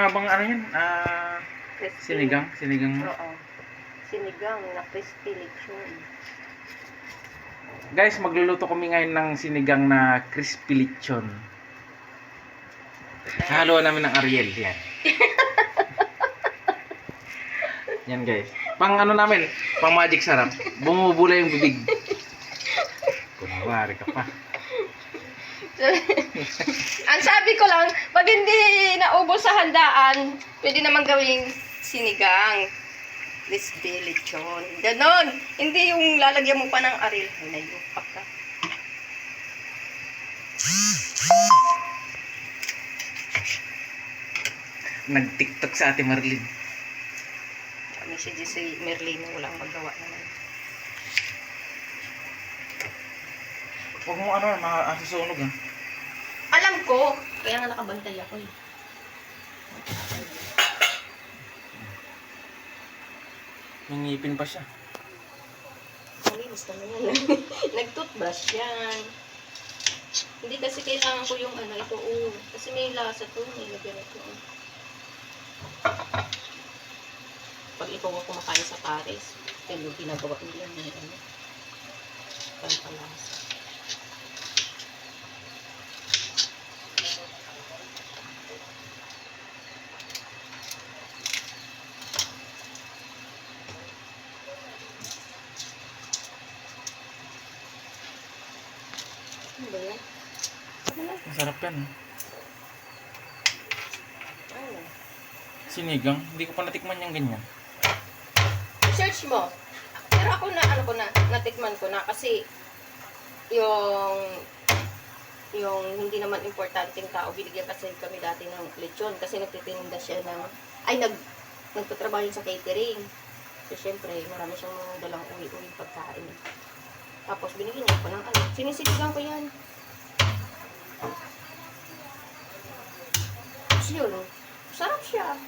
bang ano yun? Sinigang? Oo. Sinigang na crispy lechon. Guys, magluluto kami ngayon ng sinigang na crispy lechon. Haluan namin ng Ariel. Yan. Yan guys. Pang ano namin, pang magic sarap. Bumubula yung bibig. Kunwari ka pa. Ang sabi ko lang, pag hindi naubos sa handaan, pwede naman gawing sinigang. Crispy lechon. Ganon. Hindi yung lalagyan mo pa ng aril. Ay, nayupak ka. Nag-tiktok sa ate Marlene. Message si Merlino, walang magawa naman. Huwag mo ano, makasusunog ha. Alam ko, kaya nga nakabantay ako eh. May ngipin pa siya. Ay, gusto na yan. Nag-toothbrush yan. Hindi kasi kailangan ko yung ano, ito kasi may lasa to, may lagyan ito. Pag ikaw ako kumakain sa Paris, yun yung ginagawa nila ng ano, pampalasa. Ano ba yan? Masarap yan. Ano? Sinigang. Hindi ko pa natikman yung ganyan. Search mo. Pero ako na, natikman ko na kasi yung hindi naman importanteng tao, binigyan kasi kami dati ng lechon kasi nagtitinda siya ng, nagtatrabaho sa catering. So, syempre, marami siyang dalang uwi-uwi pagkain. Tapos, binigyan niya ko ng sinisiligan ko yan. Tapos yun, sarap siya.